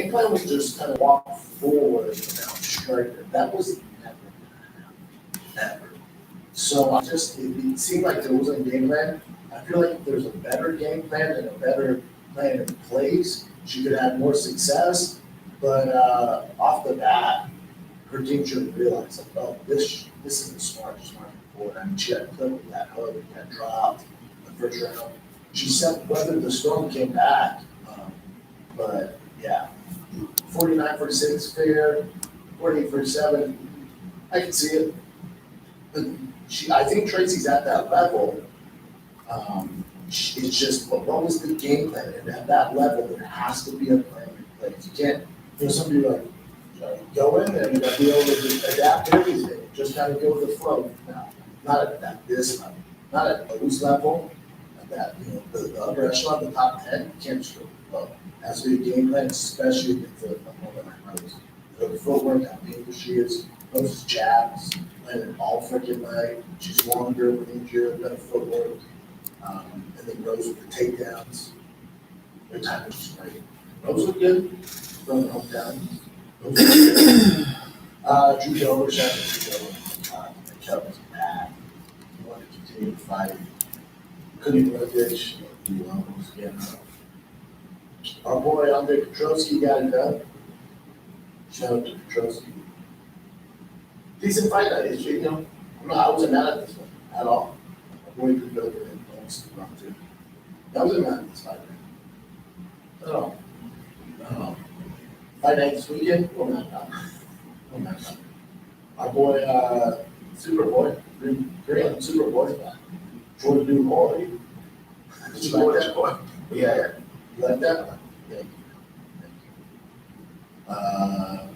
game plan was just kind of walk forward without striker. That was never gonna happen. Never. So it seemed like there wasn't a game plan. I feel like if there's a better game plan and a better plan in place, she could have more success. But off the bat, her team should have realized, like, oh, this isn't smart forward. I mean, she had clipped with that hook, got dropped in the first round. She said whether the storm came back. But yeah, 49-46 fair, 48-47. I can see it. But I think Tracy's at that level. It's just, what was the game plan? And at that level, there has to be a plan in place. You can't, some people like, go in there, you got to be able to adapt to everything. Just kind of go with the flow. No, not at this level. Not at those level. At that, the upper echelon, the top 10, you can't just go with the flow. Has to be a game plan, especially against a woman like Rose. The footwork, how painful she is. Those jabs, landing all freaking night. She's longer with injured, better footwork. And then Rose with the takedowns. Their time was just great. Rose looked good from the hometown. Drew Dover, Drew Dover. Kelly was bad. He wanted to continue to fight. Couldn't even look it. He almost getting up. Our boy Andre Petrosky got it done. Shout out to Petrosky. Decent fight night, I wasn't mad at this one at all. Our boy could go over and almost run too. I wasn't mad at this fight night. At all. Fight night this weekend, we're not done. Our boy, Superboy, Green Superboy's back. Jordan Dubois. Did you like that boy? Yeah. You like that one? Yeah.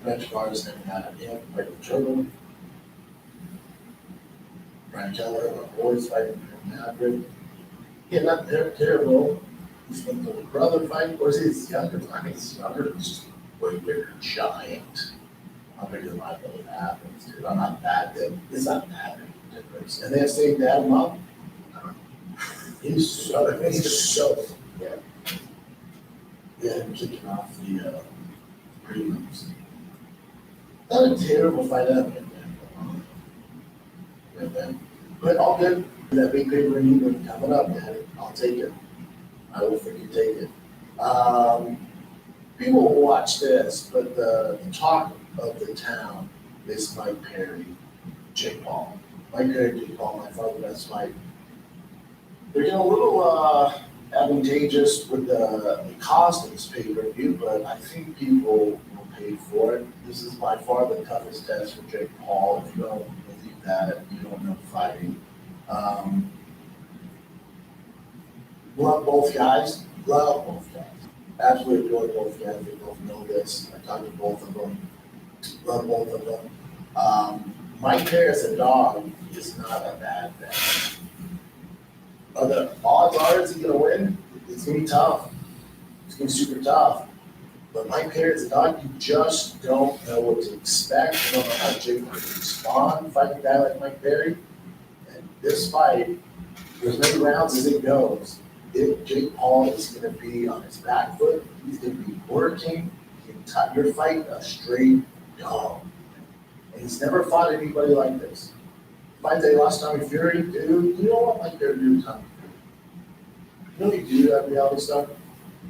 Rich Bars never had him, Michael Jordan. Brian Keller, our boys fighting from Maverick. Yeah, not terrible. He's been the brother fight, or is he his younger? I mean, he's younger, he's just way bigger, giant. I'm bigger than my brother happens, dude. I'm not that big. It's not that big of a difference. And they're saying dad him up. He's so, yeah. Yeah, him kicking off the prelims. Not a terrible fight out there. But all good. That big paper in England coming up, man. I'll take it. I will freaking take it. People will watch this, but the talk of the town is Mike Perry, Jake Paul. Mike Perry, Jake Paul, my father, best fight. They're getting a little advantageous with the cost of this pay-per-view, but I think people will pay for it. This is by far the toughest test for Jake Paul. If you don't believe that, you don't know fighting. Love both guys. Absolutely adore both guys. They both know this. I talked to both of them. Love both of them. Mike Perry as a dog is not a bad thing. The odds are, is he going to win? It's going to be tough. It's going to be super tough. But Mike Perry as a dog, you just don't know what to expect. You don't know how Jake will respond fighting a guy like Mike Perry. And this fight, for as many rounds as it goes, if Jake Paul is going to be on his back foot, he's going to be working. You're fighting a straight dog. And he's never fought anybody like this. Fight they lost Tommy Fury, dude, you know what Mike Perry do to Tommy Fury? You know he do that reality stuff?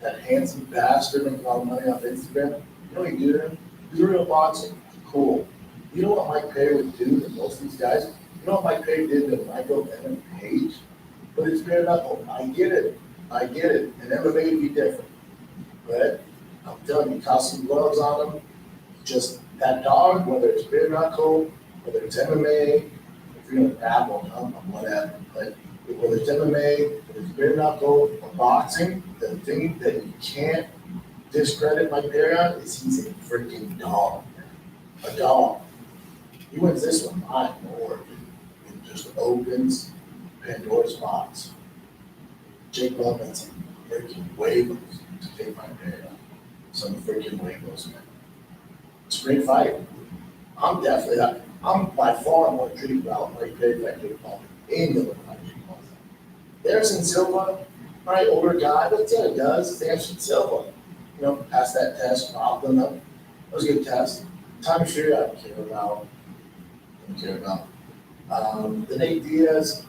That handsome bastard making all the money off Instagram? You know he do to him? He's a real boxer. Cool. You know what Mike Perry would do to most of these guys? You know what Mike Perry did to Michael Venom Page? But it's bare knuckle. I get it. And MMA would be different. But I'm telling you, toss some gloves on him. Just that dog, whether it's bare knuckle, whether it's MMA, if you're gonna dabble him, whatever. But whether it's MMA, whether it's bare knuckle or boxing, the thing that you can't discredit Mike Perry on is he's a freaking dog. A dog. He wins this one, my lord. It just opens Pandora's box. Jake Paul got some freaking waivers to take my Perry on. Some freaking waivers, man. It's a great fight. I'm by far more intrigued about Mike Perry fight Jake Paul than any other fight Jake Paul. Anderson Silva, right, older guy, but that's what it does. It's Anderson Silva. pass that test, robbed them up. That was a good test. Tommy Fury, I don't care about. Don't care about. The Nate Diaz,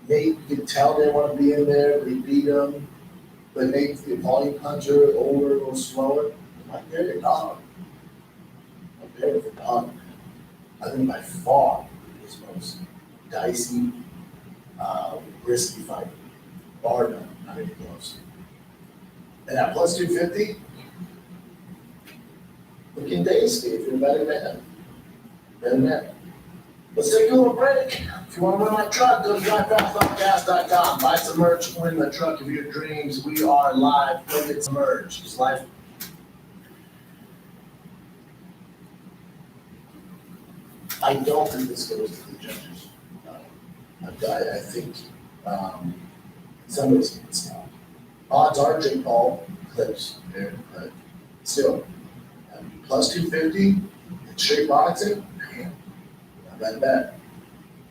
Nate, you could tell they want to be in there, but he beat him. But Nate's the volume puncher, older, a little slower. Mike Perry, dog. Mike Perry for dog. I think by far his most dicey, risky fight. Bar none, not even close. And at plus 250, looking tasty if you're a betting man. Betting man. Let's take a little break. If you want to win my truck, go to drivefastpodcast.com. Buy some merch, win the truck of your dreams. We are live. Go get some merch. It's life. I don't think this goes to the judges. I think somebody's going to stop. Odds are Jake Paul clips there, but still, plus 250 in straight boxing, man, not bad bet.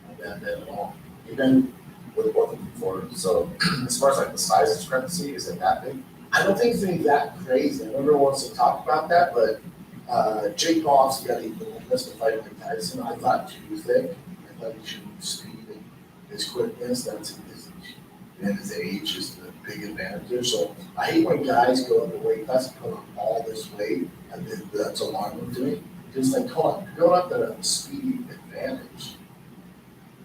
Not bad bet at all. Even with both of them before, so as far as like the size discrepancy, is it that big? I don't think it's going to be that crazy. I remember wants to talk about that, but Jake Paul obviously got even willingness to fight Mike Tyson. I thought too thick. I thought he should move speed and his quickness. That's his age is the big advantage there. So I hate when guys go up the weight class and put on all this weight, and then that's alarming to me. It's like, come on, you're going up at a speed advantage.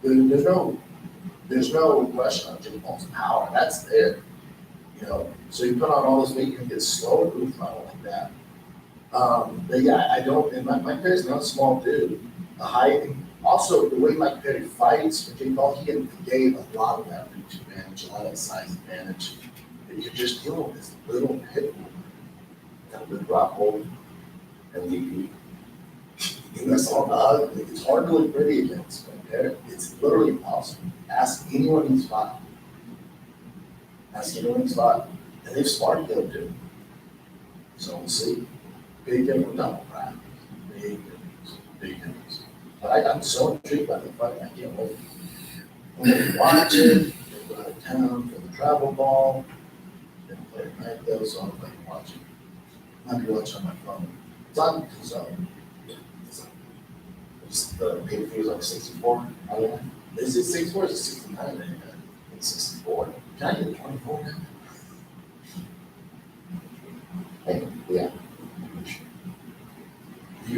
There's no question on Jake Paul's power. That's there. So you put on all this weight, you can get slower. Oof, I don't like that. But yeah, I don't. And Mike Perry's not a small dude. The height, also the way Mike Perry fights for Jake Paul, he gave a lot of that reach advantage, a lot of size advantage. And you're just dealing with this little pit bull. Got a good rock hold, MVP. And that's all. It's hard to look pretty against Mike Perry. It's literally impossible. Ask anyone he's fought. Ask anyone he's fought, and they've sparred him too. So we'll see. Big difference, double crap. Big difference. But I'm so intrigued by the fight. I can't wait. I'm going to watch it. Go out of town for the travel ball. Didn't play at night though, so I'm going to watch it. I might be watching on my phone. It's on the zone. The pay-per-view is like 64. Is it 64 or is it 69? It's 64. Can I get 24 now? Hey, yeah.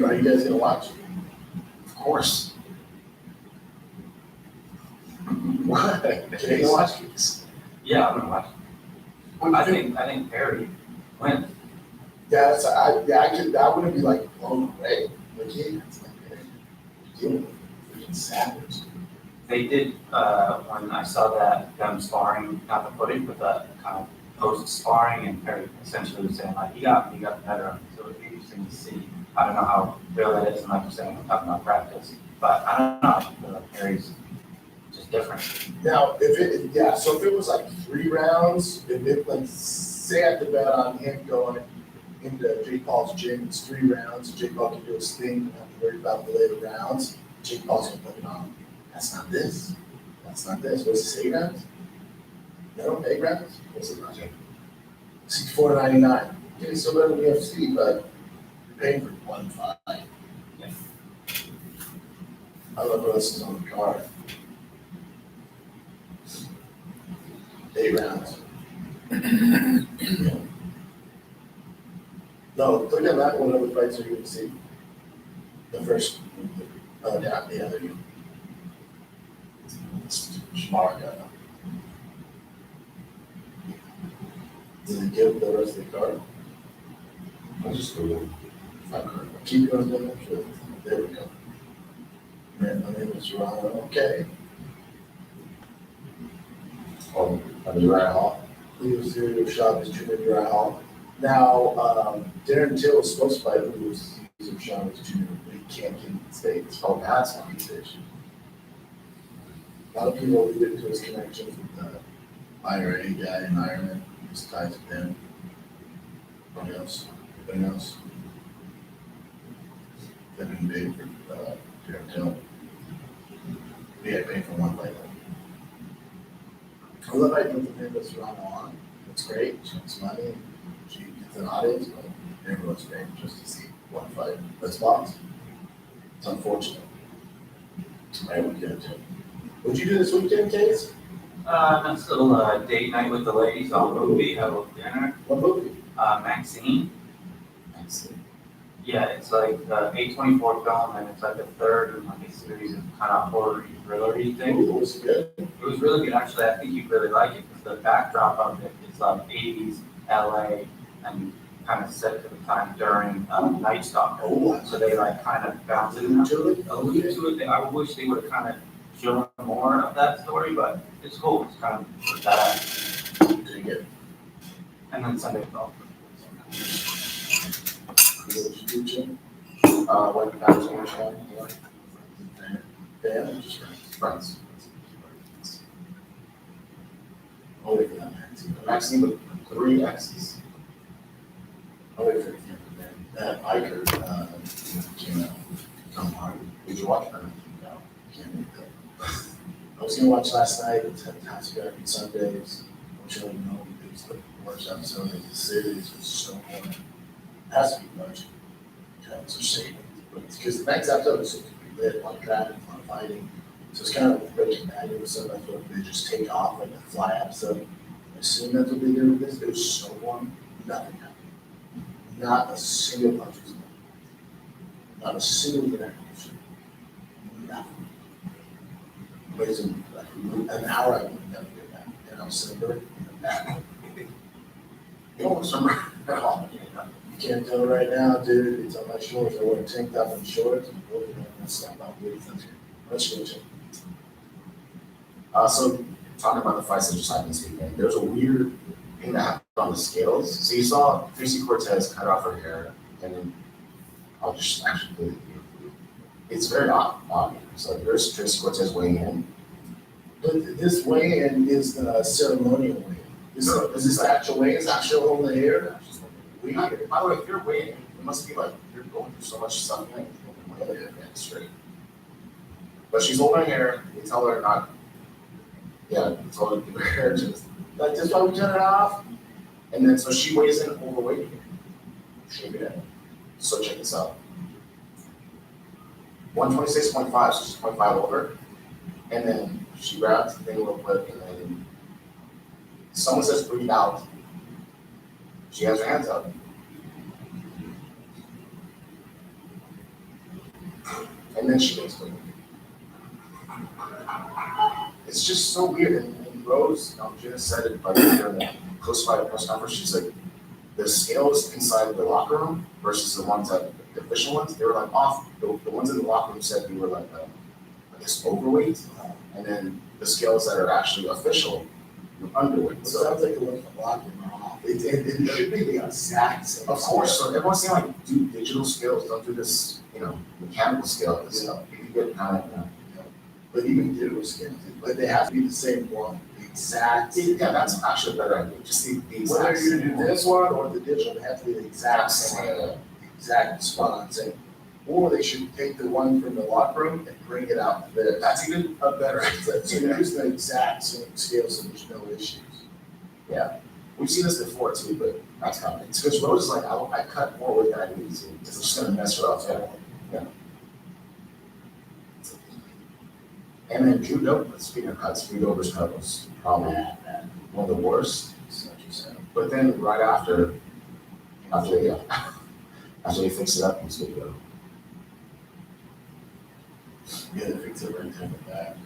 Are you guys gonna watch it? Of course. What? Can you watch these? Yeah, I'm gonna watch. I think Perry wins. Yeah, I wouldn't be like blown away. But yeah, it's like dealing with freaking savage. They did when I saw them sparring, not the footage, but the kind of post sparring, and Perry essentially was saying like he got the better of me. So it'd be interesting to see. I don't know how real that is, and like you're saying, I'm talking about practice, but I don't know. I feel like Perry's just different. Now, so if it was like 3 rounds, if it like say I had to bet on him going into Jake Paul's gym, it's 3 rounds, Jake Paul can do his thing, not have to worry about the later rounds. Jake Paul's gonna put it on. That's not this. That's not this. What's it, 8 rounds? No, 8 rounds? What's it not? $64.99. Okay, so better than the UFC, but you're paying for 1 fight. Yeah. I love what else is on the card. 8 rounds. No, click on that. What other fights are you going to see? The first. Oh, yeah, there you go. Shmarka. Does it give the rest of the card? I'll just go with Keep going down. Sure. There we go. Man, my name is Ron. Okay. Uriah Hall. He was here to shop his Junior Uriah Hall. Now, Darren Till was supposed to fight who was Chavez Jr., but he can't get in the States. Oh, that's not his issue. A lot of people lead it to his connections with the IRA guy in Ireland. His ties with them. What else? Anything else? They've been big for Darren Till. We had paid for 1 fight. I love how you put the name of Serrano on. It's great. She makes money. She gets with an audience, but everyone's paying just to see one fight. That's box. It's unfortunate. Right, we get it. What'd you do this weekend, Case? Nice little date night with the ladies, saw a movie, had a little dinner. What movie? Maxine. Excellent. Yeah, it's like the A24 film, and it's like the third in like a series of kind of horror thrillery things. Ooh, was it good? It was really good, actually. I think you'd really like it because the backdrop of it is like 80s LA and kind of set to the time during Night Stalker. Oh, So they like kind of bounce it allude to it? allude to it. I wish they would have kind of shown more of that story, but it's cool. It's kind of that. Did you get? And then Sunday Golf. What did you do, Jim? Went back to Amsterdam, Dan, just friends. I'll wait for that Maxine. Maxine with 3 X's. I'll wait for the end of that. That biker, came out. Tom Hardy. Did you watch that? No, can't make that. I was gonna watch last night, it's Fantastic American Sundays. I'm sure you know, it's the worst episode of the series, it's so boring. It has to be much. It's a shame, but it's because the next episode is supposed to be lit, a lot of traffic, a lot of fighting. So it's kind of like Breaking Bad episode, I thought they just take off like a fly episode. I assume that's what they did with this, it was so boring, nothing happened. Not a single punch was made. Not a single interaction. Nothing. Amazing, like, an hour I would never get back, and I'm sober, and back. You don't remember at all. You can't tell right now, dude, it's on my shoulders, I wear a tank top and shorts, and I'm looking at myself, I'm really thinking, let's go check. So talking about the fights that just happened this weekend, there's a weird thing that happened on the scales. So you saw Tracy Cortez cut off her hair, and then I'll just actually put it here. It's very odd. So there's Tracy Cortez weighing in. But this weigh-in is the ceremonial weigh-in. Is No, is this the actual weigh-in, is that show on the hair? By the way, if you're weighing, it must be like you're going through so much suffering. Yeah, straight. But she's holding her hair. They tell her not. Yeah, they told her to keep her hair just. Like, this why we turn it off? And then so she weighs in overweight. Shape it in. So check this out. 126.5, so she's 0.5 over. And then she grabs the thing real quick, and then someone says breathe out. She has her hands up. And then she goes quick. It's just so weird. And Rose, Jenna said it like during the post-fight press conference. She's like, the scales inside the locker room versus the ones that the official ones, they were like off. The ones in the locker room said we were like, I guess overweight, and then the scales that are actually official were underweight. It So sounds like it was a block in my off. It should be the exact same. of course, so everyone's saying like do digital scales, don't do this, mechanical scale. This stuff. You can get kind of. But even digital scales, but they have to be the same one, the exact. Yeah, that's actually a better idea. Just the Whether exact you're same gonna do this one or the digital, they have to be the exact same, Yeah. exact spot on same. Or they should take the one from the locker room and bring it out to this. That's even A better, so use the exact same scale so there's no issues. We've seen this before too, but that's coming. It's because Rose is like, I cut more weight than I needed to. It's just gonna mess her up. Yeah. And then Drew Dope, speaking of cuts, Drew Dober's cut was probably one of the worst. But then right after they fix it up, he's good to go. Yeah, they fix it right time back.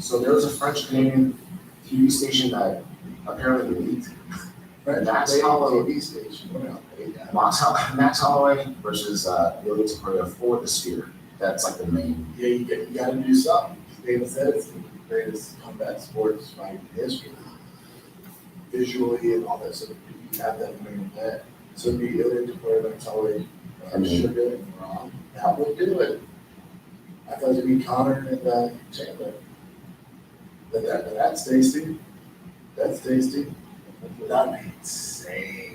So there was a French Canadian TV station that apparently leaked. Max Holloway TV station, what else? Max Holloway versus Ilya Topuria for the Sphere. That's like the main. Yeah, you gotta do something. David said it's the greatest combat sports fight in history. Visually and all that, so you have that main event. So it'd be Ilya Topuria, Max Holloway, Sugar and Ron. That would do it. I thought it'd be Connor and Chandler. But that's tasty. That's tasty. That'd be insane.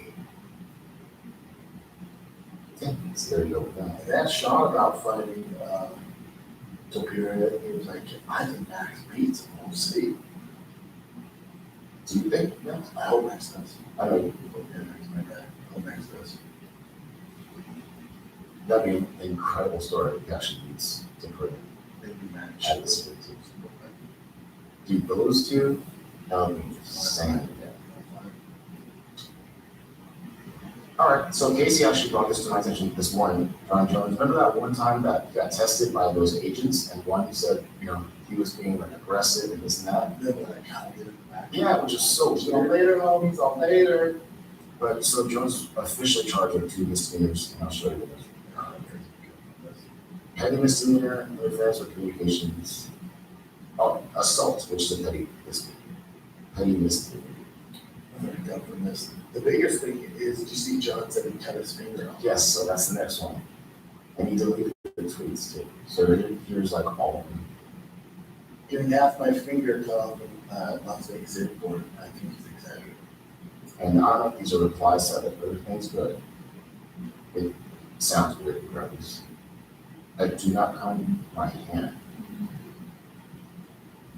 It's very good with that. And that Sean about fighting Topuria, he was like, I think Max beats him. We'll see. Do you think? Yeah. I hope Max does. I know you. Yeah, Max, my guy. I hope Max does. That'd be an incredible story if he actually beats Tim Pruitt Maybe Max. at the split teams. Dude, those two, that would be insane. All right, so Casey actually brought this to my attention this morning. John Jones, remember that one time that he got tested by those agents and one said, he was being like aggressive and this and that? Then when I kind of get it back. Yeah, which is so See you weird. later, homies. I'll later. But so Jones officially charged with 2 misdemeanors, and I'll show you what petty misdemeanor, interference with communications, assault, which is a petty misdemeanor. Petty misdemeanor. I'm gonna go from this. The biggest thing is, did you see John said he cut his finger off? Yes, so that's the next one. And he deleted the tweets too. So here's like all of them. Getting half my finger cut off in Las Vegas airport, I think he's exaggerating. And I don't know if these are replies to other things, but it sounds weird regardless. I do not comb my hand.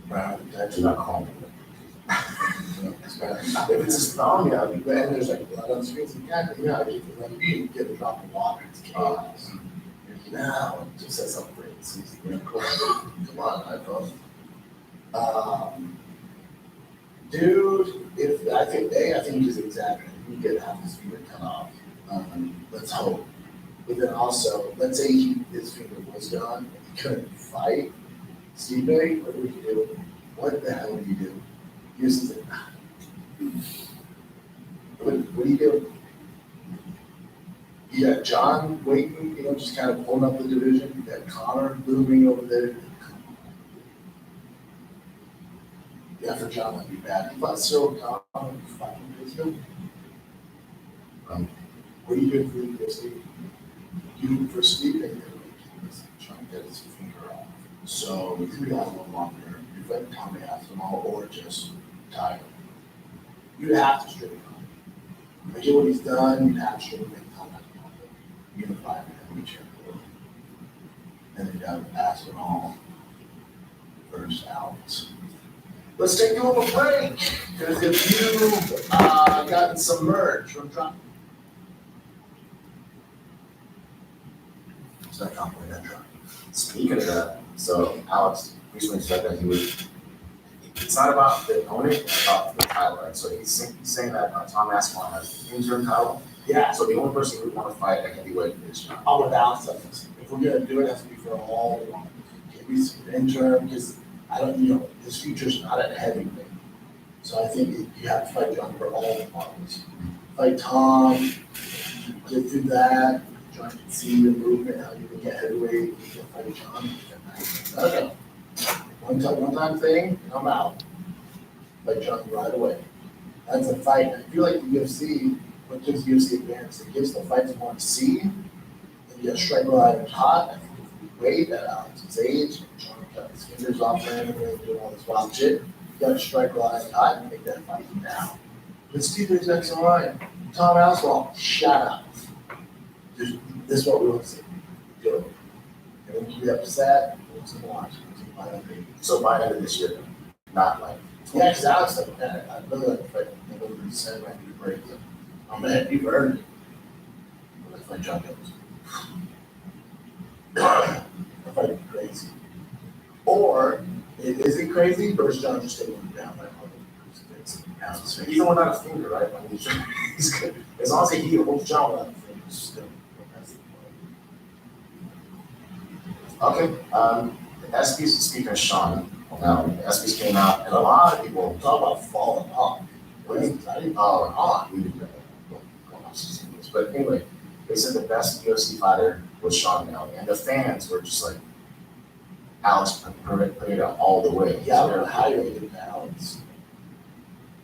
Wow, Do not call me. that's bad. If it's his thumb, yeah, I'd be But and there's like blood on the screen, so yeah, you can let you get a drop of water, it's chaos. Now, it just says upgrade, it's easy, come on, iPhone. Dude, I think he's exaggerating, you get half his finger cut off, let's hope. But then also, let's say his finger was gone, and he couldn't fight, Stipe, what would you do? What the hell would you do? You just say, what do you do? You got John waiting, just kind of pulling up the division. You got Connor looming over there. Yeah, for John, that'd be bad. If I throw Connor, would be fucking crazy. What are you doing for the UFC? You for sleeping, trying to get his finger off. So you could be on one longer. You fight Tommy Aspinall or just Tiger. You'd have to strip him. I get what he's done, you'd have to strip him and Tommy Aspinall. Unify him and reach him. And then you got Aspinall first out. Let's take a little break, because if you've gotten some merch from Trump. It's not compliment that Trump. Speaking of that, so Alex recently said that it's not about the opponent, it's about the title, right? So he's saying that Tom Aspinall has the interim title. Yeah, So the only person who would want to fight at heavyweight is John. I'll without substance. If we're gonna do it, it has to be for all we want. Can't be some interim, because I don't, his future's not at heavyweight. So I think you have to fight John for all the parties. Fight Tom, get through that, John can see the movement, how you can get heavyweight, you can fight John. Okay. One time thing, and I'm out. Fight John right away. That's a fight. I feel like the UFC, what gives UFC advantage, it gives the fights more to see. And you got Striker Live hot. I think if we wait at Alex's age, John cut his fingers off randomly, doing all this wild shit. You got Striker Live hot and make that fight now. But Steve's next in line. Tom Aspinall, shut up. This is what we want to see. Do it. And when you get upset, we'll see watch. So by the end of this year, not like. Yeah, because Alex said, man, I'd really like to fight. I literally said, I need to break them. I'm ahead, you've earned it. But let's fight John Jones. That fight would be crazy. Or, is it crazy? Versus John just taking him down by a Even without a finger, right? I mean, he's good. As long as he holds John without a finger, still. Okay, ESPYs, speaking of Sean, ESPYs came out, and a lot of people Talk about falling off. we didn't know. But anyway, they said the best UFC fighter was Sean O'Malley, and the fans were just like, Alex put it out all the way. Yeah, I don't know how you get Alex.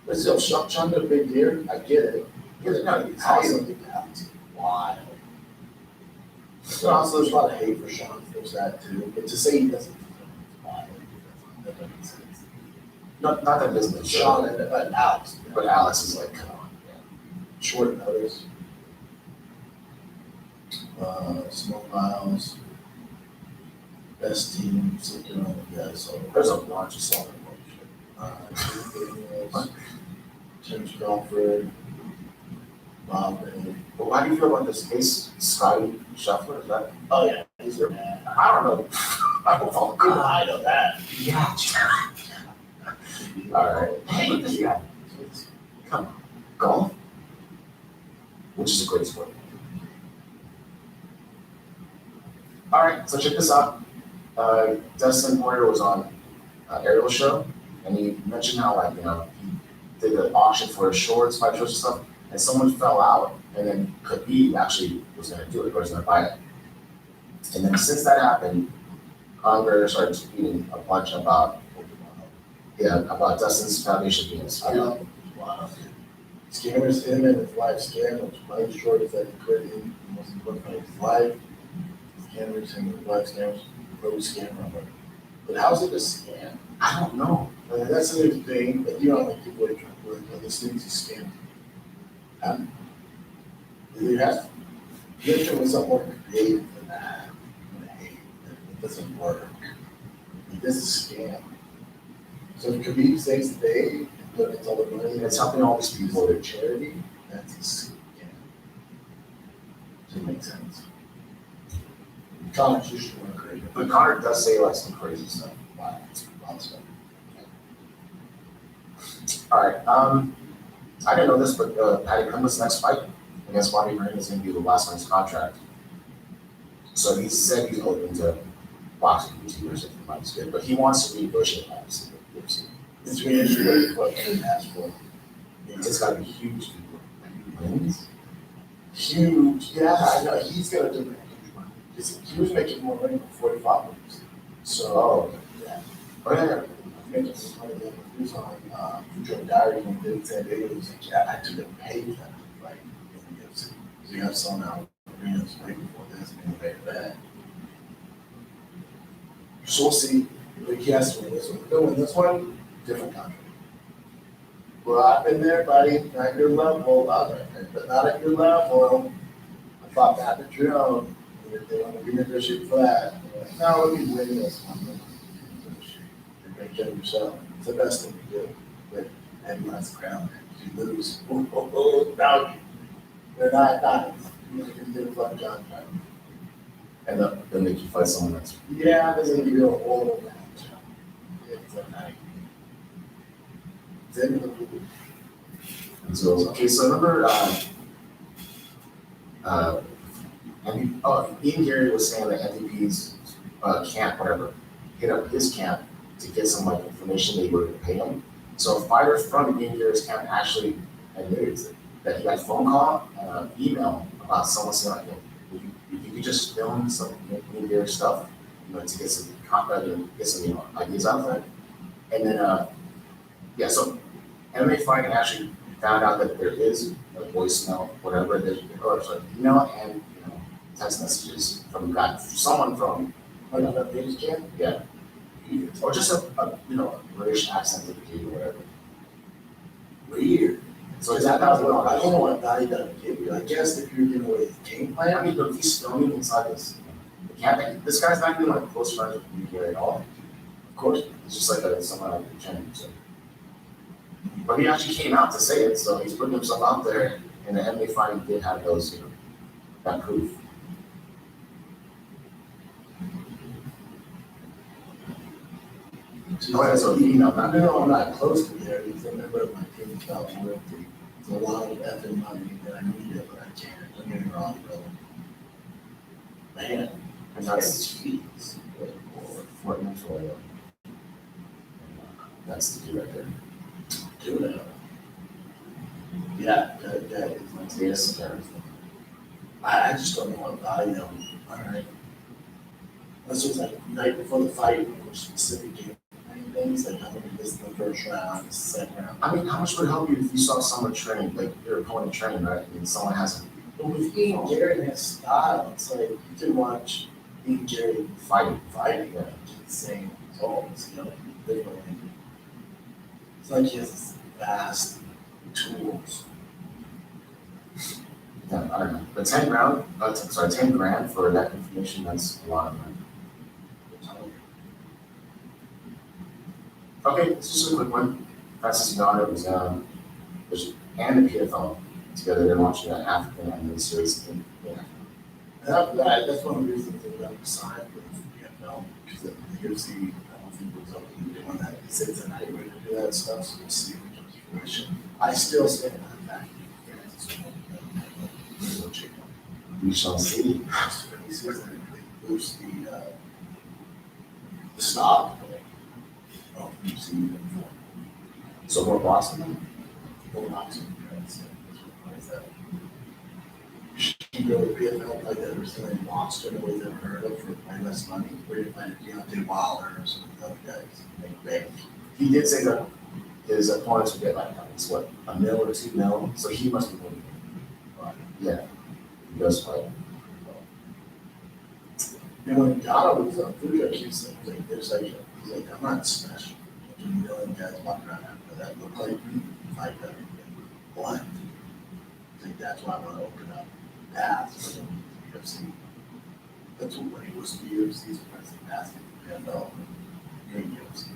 But still, Sean did a big year, I get it. How you get Alex? Why? So also, there's a lot of hate for Sean, there's that too, but to say he doesn't, why? That doesn't make sense. Not that it doesn't. Sean and Alex. But Alex is like, come on. Short notice. Small miles. Best team, second on the guys, so. There's a bunch of stuff. James Crawford, Bob, and, But why do you feel about this case, Scotty Scheffler, is that? oh yeah, he's their man. I don't know. I don't follow. I know that. Yeah. Alright, Hey, look at this guy. come on, golf? Which is a great sport. Alright, so check this out. Dustin Poirier was on Ariel's show, and he mentioned how, like, you know, he did an auction for his shorts, five shorts and stuff, and someone fell out, and then Khabib actually was gonna do it, or was gonna buy it. And then since that happened, Conor started tweeting a bunch about Dustin's foundation being a I scam. love him. Wow. Scammers, him and his wife scammed, which money short is that he could in the most important part of his life. Scammers, him and his wife scams, pro scammer. But how's it a scam? I don't know. That's the thing, but you know, like people are trying to work on this thing's a scam. There has, you have to do something more creative than that. I hate that. It doesn't work. This is a scam. So if Khabib saves the day and donates all the money, And it's helping all these people. for charity, that's a scam. Does it make sense? College, you should want to create But Connor does say like some crazy stuff. Wow, it's a lot of stuff. Alright, I didn't know this, but Paddy Pimblett's next fight against Bobby Green is gonna be the last one of his contract. So he said he's open to boxing YouTubers if the money's good, but he wants to renegotiate obviously with UFC. It's really interesting what he asked for. It's gotta be huge. Wins? Huge, yeah, I know, he's gonna do huge money. He was making more money before he fought with us. So, yeah, Oh yeah, making some money, he was on, Future Diary and did San Diego, he was like, yeah, I took a pay for that, like, in the UFC. So you have some out, arenas way before this, and way back. So we'll see, but he has to win this one, he'll win this one, different country. Well, I've been there, buddy, not at your level, but not at your level. I fought that in the drill, they want to renegotiate for that. They're like, no, let me win this one. You're gonna kill yourself. It's the best thing to do. But everyone's crown. If you lose, now they're not nice. You can get a fun contract. and then they can fight someone that's Yeah, there's gonna be a whole match. It's a night. Then the so okay, so remember Ian Gary was saying that MVP's camp, whatever, hit up his camp to get some like information they were to pay him. So a fighter from Ian Gary's camp actually admitted that he got a phone call and an email about someone saying like, if you could just film some Ian Gary stuff, you know, to get some get some, you know, ideas out of it. And then so MMA Fighting actually found out that there is a voicemail, whatever it is, or sorry, email and, you know, text messages from someone from, ladies camp? yeah, or just a you know, a British accent of the kid or whatever. Weird. So Is that not, I don't know what value that would give you. I guess if you're giving away his game I plan, mean, but if he's filming inside the camp, this guy's not even like close friends with me here at all. of course. It's just like someone like pretending. So. But he actually came out to say it, so he's putting himself out there, and the MMA Fighting did have those, you know, that proof. So he emailed I that. know I'm not close to the area, because a member of my team felt worth it's a lot of effing money that I need it, but I can't. Don't get me wrong, bro. Man, And that's jeez. Fort Mintoya. That's the key right there. Do that. Yeah, that is my Yes, taste. I just don't know what value, all right. This was like night before the fight, or specific game, things like I'm gonna do this in the first round, this is the second round. I mean, how much would it help you if you saw someone train, like your opponent train, right? And someone has But with Ian Gary and his style, it's like you can watch Ian Gary fighting. fighting, Yeah. get the same results, you know, literally. It's like he has this vast tools. Yeah, I don't know. But 10 grand for that information, that's a lot of money. Okay, this is just a quick one. Francis Ngannou was and the PFL together. They're launching an African anime series in Africa. That's one of the reasons that I'm signed with the PFL, because the UFC, I don't think was open to doing that. He said it's a nightmare to do that stuff, so we'll see if it comes to fruition. I still stand on that. We shall see. He says that they boost the stock of UFC So more Boston. for boxing. You go to PFL like that, or something in Boston, nobody's ever heard of for way less money, where you find Deontay Wilder or some of the other guys make bank. He did say that his opponents would get like it's what, $1 million or $2 million. So he must be winning. Yeah, he does fight. And when Ghana was up, Fuja keeps saying, he's like, I'm not special. You know, guys walking around after that look like me, fight better. What? I think that's why I want to open up paths for the UFC. That's what when he was the UFC's president asking the PFL in UFC.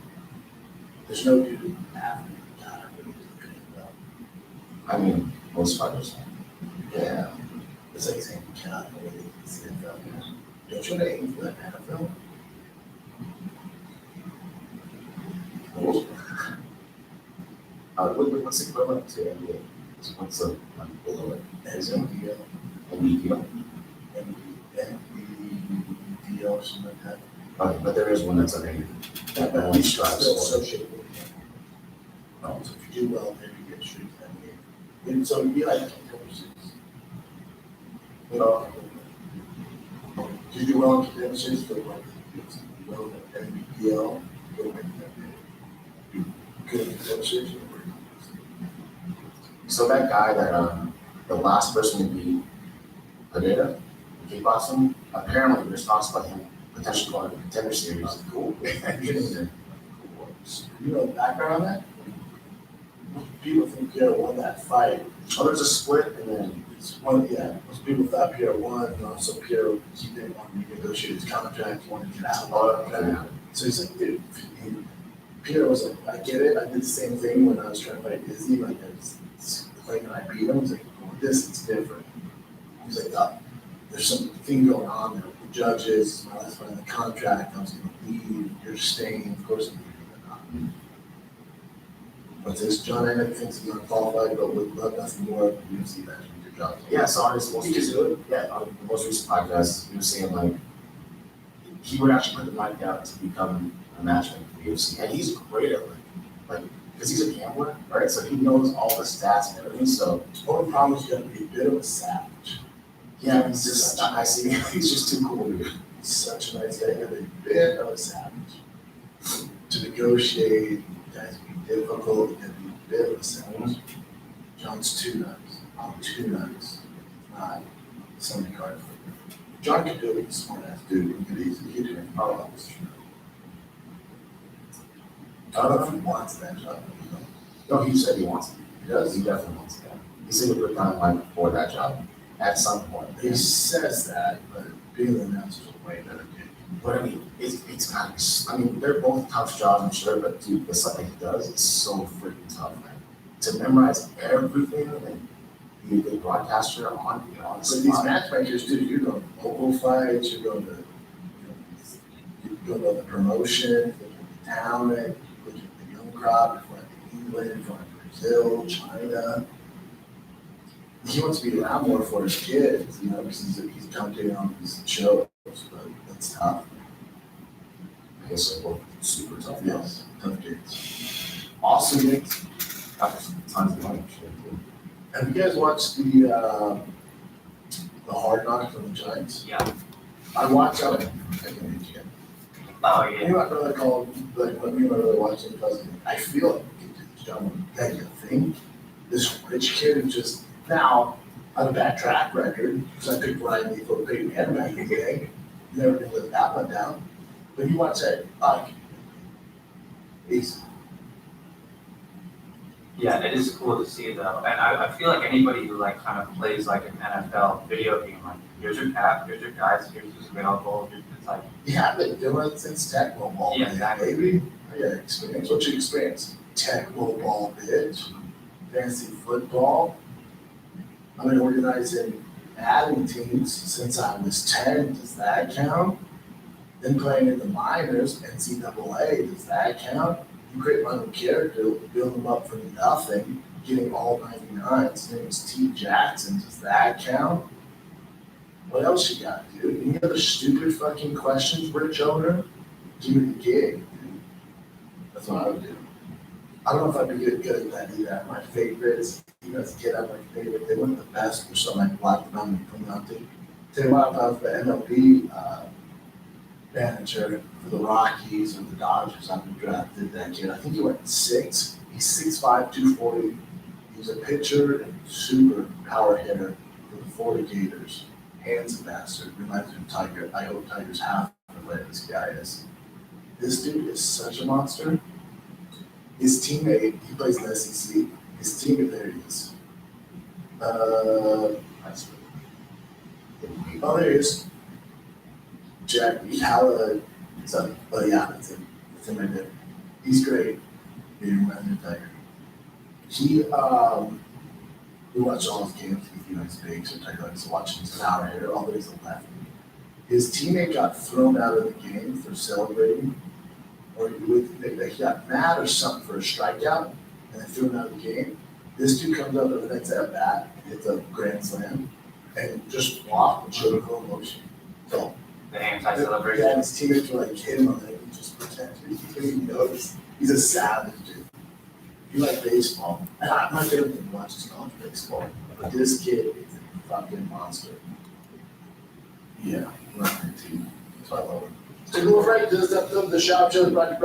There's no dude in Africa in Ghana who was the PFL. I mean, most fighters. Yeah. It's like saying you cannot go with the CFL. Don't you want to aim for that NFL? What's the equivalent to NBA? So what's the below it? As MDL, NBPO? MDL, or something like that. Okay, but there is one that's underneath. That only strives Still for. associated with it. Oh, So if you do well, then you get straight to NBA. And so it'd be like coaches. You know, if you do well in conditions, for like, you well in NBPL, you'll make that big. Good in conditions. So that guy that the last person to beat Padilla, kickboxing, apparently there's talks about him potentially going to the contender series. Cool. Getting there. You know the background on that? People think Pierre won that fight. Oh, there's a split and then It's one, yeah, most people thought Pierre won, and also Pierre, he didn't want to renegotiate his contract, he wanted to get out. yeah. So he's like, dude, Pierre was like, I get it, I did the same thing when I was trying to fight Izzy, like, I beat him, he's like, well, this is different. He's like, there's something going on there with the judges, my last fight in the contract, I was gonna leave, you're staying, of course I'm leaving. But this John Anik thinks he's unqualified, but would love nothing more of the UFC match with your job. Yeah, so on his most He just recent, do it. yeah, on the most recent podcast, he was saying like he would actually put the money down to become a matchmaker for the UFC, and he's great at like because he's a gambler, right? So he knows all the stats and everything. So The only problem is you gotta be a bit of a savage. yeah, he's just I see he's just too cool, dude. He's such a nice guy, you gotta be a bit of a savage. To negotiate, guys be difficult, you gotta be a bit of a savage. John's too nice, I'm too nice. Not somebody card. John could do it, he's a smart ass dude, he could easily get it. Oh, that's true. I don't know if he wants that job, you know. No, he said he wants it. He does. He definitely wants it. He said he put down money for that job at some point. He says that, but being an announcer is a way better gig. But I mean, it's kind of, I mean, they're both tough jobs, I'm sure, but dude, the stuff that he does is so freaking tough, man. To memorize everything and be a good broadcaster on, you know, on the So these spot. matchmakers, dude, you're going to local fights, you're going to, you go to the promotion, you're going to talent, you're going to the young crowd, you're going to England, you're going to Brazil, China. He wants to be around more for his kids, you know, because he's commentating on these shows, but that's tough. I guess they're both super tough. Yes, tough kids. Awesome gigs. Tons of money, I'm sure, too. Have you guys watched the Hard Knocks on the Giants? Yeah. I watched that. I can't read it yet. Oh, You yeah. know, I really call like when me and my brother watching because I feel like we can do this job. That you think this rich kid who just now on a bad track record because I picked Ryan Lee for Peyton Manning back in the day. Never gonna live that one down. But you watch that, like, easy. Yeah, it is cool to see though, and I feel like anybody who like kind of plays like an NFL video game, like here's your cap, here's your guys, here's who's available, it's like, You have been doing it since Tecmo Ball, Yeah, man, exactly. baby. I got experience. What's your experience? Tecmo Ball, bitch. fantasy football. I've been organizing batting teams since I was 10. Does that count? Then playing in the minors, NCAA, does that count? You create my own character, build them up from nothing, getting all 99s. His name was T. Jackson. Does that count? What else you got, dude? Any other stupid fucking questions, Rich Owner? Give me the gig, dude. That's what I would do. I don't know if I'd be good at that either. My favorites, even as a kid, I had my favorite. They weren't the best, or something I blocked them and put them out there. Tell you what, if I was the MLB manager for the Rockies or the Dodgers, I would have drafted that kid. I think he went 6. He's 6'5", 240. He's a pitcher and super power hitter for the Florida Gators. Hands of bastard. Reminds me of Tiger. I hope Tiger's half the way this guy is. This dude is such a monster. His teammate, he plays in the SEC. His teammate, there he is. Oh, there he is. Jack Hala. Oh, yeah, that's him. That's him right there. He's great. He reminds me of Tiger. We watch all his games. He's big, so Tiger likes watching his power hitter, although he's a left. His teammate got thrown out of the game for celebrating, or he got mad or something for a strikeout, and they threw him out of the game. This dude comes up at the next at bat, hits a grand slam, and just walked and showed no emotion. So The anti-celebration. yeah, his teammates were like hitting him, and he just pretended he didn't even notice. He's a savage dude. You like baseball? And my favorite thing to watch is college baseball. But this kid is a fucking monster. Yeah, not my team. That's why I love him. Take a look right to this episode of the Shop Show brought to you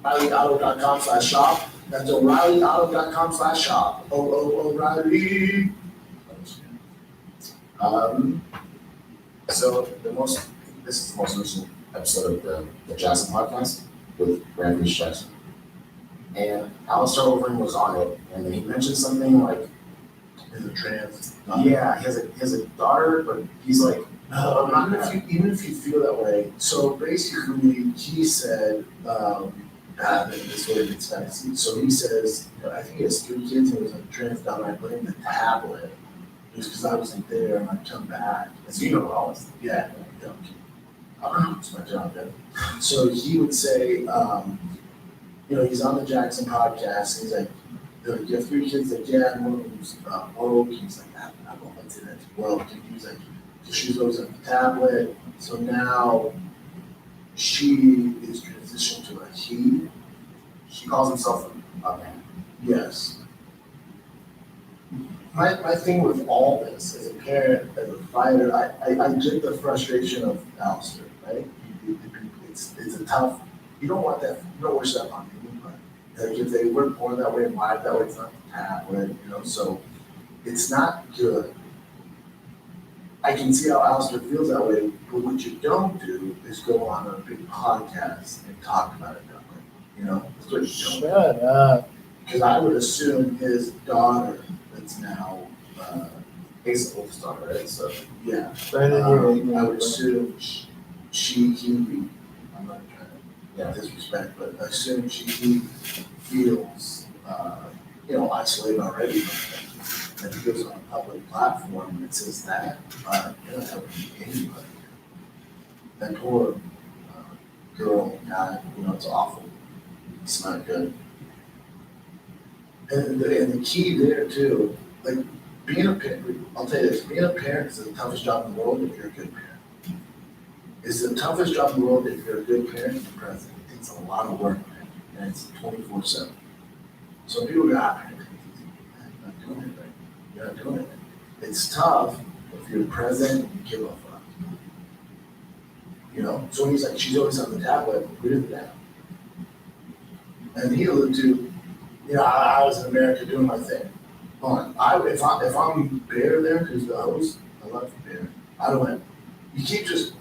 by O'ReillyAuto.com/shop. That's O'ReillyAuto.com/shop. O'Reilly. So this is the most recent episode of the Jackson podcast with Brandon Jackson. And Alistair Overeem was on it, and then he mentioned something like, Is a trans. yeah, he has a daughter, but he's like, No, even if you feel that way. So basically, he said, this way it's fantasy. So he says, I think he has 3 kids, and he was like trans daughter. I put in the tablet just because I wasn't there, and I come back. And so, yeah. It's my job, yeah. So he would say, he's on the Jackson podcast, and he's like, you have 3 kids, like, yeah, and one of them's woke. He's like, I don't know what's in it, woke. And he's like, so she's always on the tablet. So now she is transitioned to a he. she calls himself a man. Yes. My thing with all this, as a parent, as a fighter, I get the frustration of Alistair, right? It's a tough, you don't want that, you don't wish that on anyone. Like if they weren't born that way and wired that way, it's not the tablet, so it's not good. I can see how Alistair feels that way, but what you don't do is go on a big podcast and talk about it that way, That's what you don't do. Shut up. Because I would assume his daughter, that's now, He's the oldest daughter, right? So yeah, Brandon, I would assume he would be, I'm not trying to disrespect, but I assume he feels, isolated already. And he goes on a public platform and it says that, that would be anybody. That poor girl, guy, it's awful. It's not good. And the key there too, like being a parent, I'll tell you this, being a parent is the toughest job in the world if you're a good parent. It's the toughest job in the world if you're a good parent and present. It takes a lot of work, man, and it's 24/7. So people go, I'm not doing it right. You're not doing it. It's tough if you're present and you give a fuck. So when he's like, she's always on the tablet, we did that. And he alluded to, I was in America doing my thing. Hold on, if I'm Bear there, because the host, I love Bear, I went, you keep just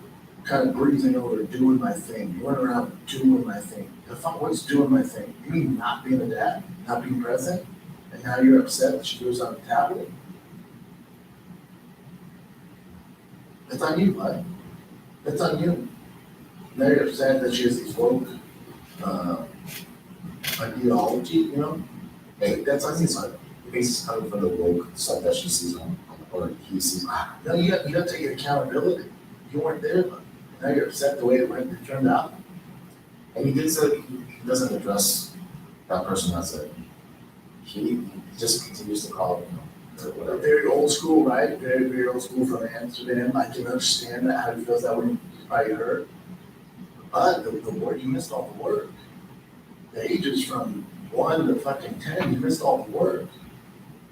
kind of breezing over doing my thing. You went around doing my thing. What's doing my thing? You mean not being a dad, not being present? And now you're upset that she goes on the tablet? That's on you, bud. That's on you. Now you're upset that she has these woke, ideology, you know? Hey, that's I think it's like the basis coming from the woke stuff that she sees or he sees. No, you got to take accountability. You weren't there, but now you're upset the way it turned out. And he did say he doesn't address that person as a he just continues to call him, or whatever. Very old school, right? Very, very old school from Amsterdam. I can understand that, how he feels that way. He's probably hurt. But the word, you missed all the work. The ages from 1 to fucking 10, you missed all the work.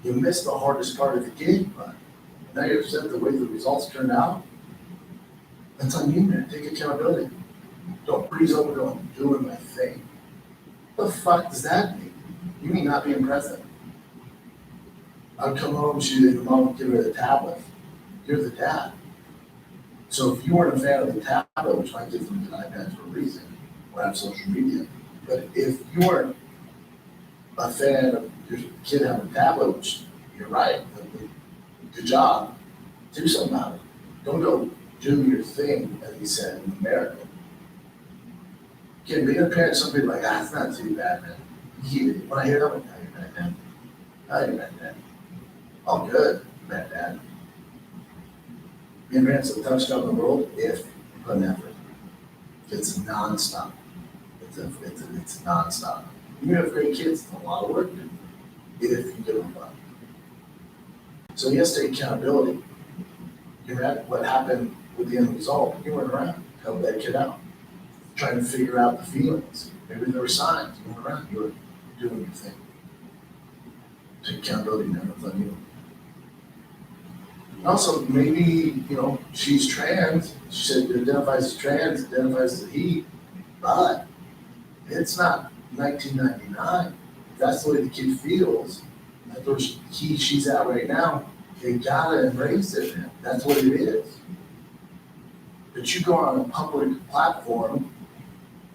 You missed the hardest part of the gig, but now you're upset the way the results turned out. That's on you, man. Take accountability. Don't breeze over going, doing my thing. What the fuck does that mean? You mean not being present? I'd come home, your mom would give her the tablet. You're the dad. So if you weren't a fan of the tablet, which my kids don't get iPads for a reason, or have social media, but if you weren't a fan of your kid having a tablet, which you're right, good job, do something about it. Don't go do your thing, as he said, in America. Again, being a parent, some people are like, it's not too bad, man. When I hear that, I'm like, you're bad dad. You're bad dad. All good, bad dad. Being a parent's the toughest job in the world if you put an effort. It's nonstop. It's nonstop. You have great kids, it's a lot of work to do, if you give them fun. So he has to take accountability. You're at what happened with the end result. You weren't around, help that kid out. Trying to figure out the feelings. Maybe there were signs. You weren't around, you were doing your thing. Take accountability, man, it's on you. Also, maybe, she's trans. She said identifies as trans, identifies as a he, but it's not 1999. If that's the way the kid feels, that's where she's at right now. They gotta embrace it, man. That's what it is. But you go on a public platform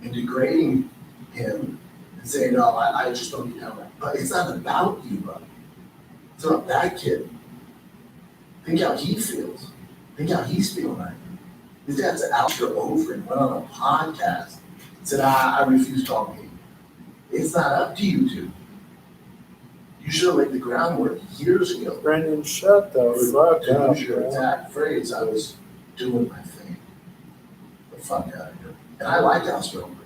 and degrading him and saying, no, I just don't get down that. But it's not about you, brother. It's about that kid. Think how he feels. Think how he's feeling right now. His dad's Alistair Overeem went on a podcast and said, I refuse to call me. It's not up to you two. You should have laid the groundwork years ago. Brendan, shut the fuck To up, use your bro. exact phrase, I was doing my thing. The fuck out of here. And I like Alistair Overeem.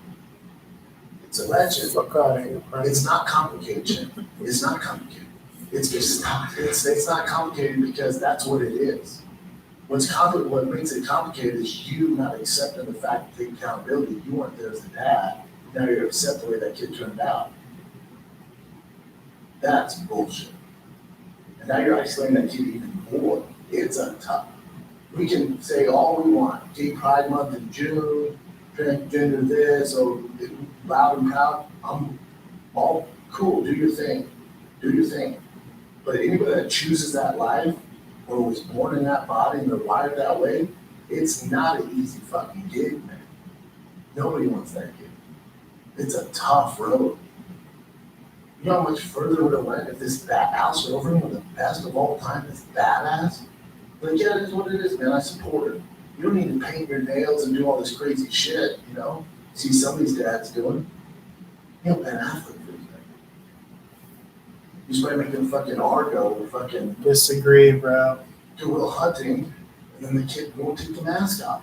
It's a legend. Fuck out of here, Brendan. It's not complicated, Jim. It's not complicated. It's not complicated because that's what it is. What makes it complicated is you not accepting the fact to take accountability. You weren't there as a dad. Now you're upset the way that kid turned out. That's bullshit. And now you're isolating that kid even more. It's a tough. We can say all we want. Gay Pride Month in June, transgender this, or loud and proud. I'm all cool. Do your thing. Do your thing. But anybody that chooses that life or was born in that body and they're wired that way, it's not an easy fucking gig, man. Nobody wants that gig. It's a tough road. You know how much further would have went if this Alistair Overeem was the best of all time, this badass? But yeah, it is what it is, man. I support it. You don't need to paint your nails and do all this crazy shit, See some of these dads doing. Ben Affleck. He's probably making fucking Argo or fucking Disagree, bro. Goodwill Hunting, and then the kid won't take the mask off.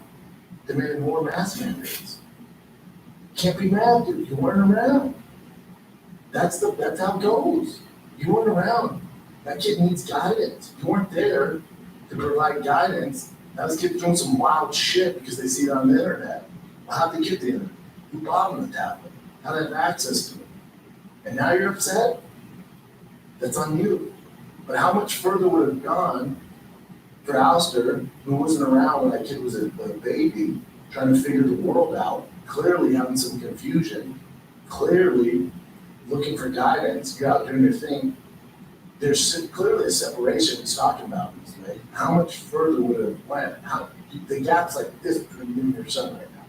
Demanding more mask mandates. Can't be mad, dude. You weren't around. That's how it goes. You weren't around. That kid needs guidance. You weren't there to provide guidance. Now this kid's doing some wild shit because they see it on the internet. Well, how'd they get the internet? Who bought him the tablet? How did they have access to it? And now you're upset? That's on you. But how much further would it have gone for Alistair, who wasn't around when that kid was a baby, trying to figure the world out, clearly having some confusion, clearly looking for guidance, you're out doing your thing. There's clearly a separation he's talking about. Right? How much further would it have went? The gap's like this between you and your son right now.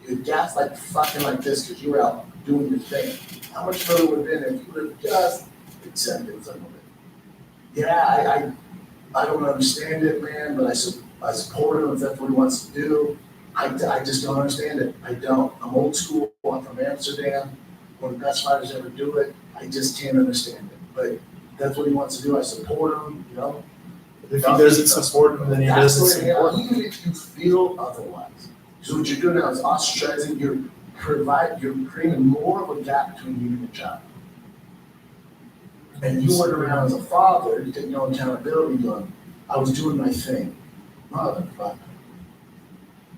The gap's like fucking like this because you were out doing your thing. How much further would it have been if you would have just accepted some of it? Yeah, I don't understand it, man, but I support him if that's what he wants to do. I just don't understand it. I don't. I'm old school. I'm from Amsterdam. One of the best fighters ever do it. I just can't understand it. But that's what he wants to do. I support him, you know. If he doesn't support him, then he That's doesn't the way, support him. even if you feel otherwise. So what you're doing now is ostracizing, you're creating more of a gap between you and your child. And you went around as a father, you take no accountability, going, I was doing my thing. Motherfucker.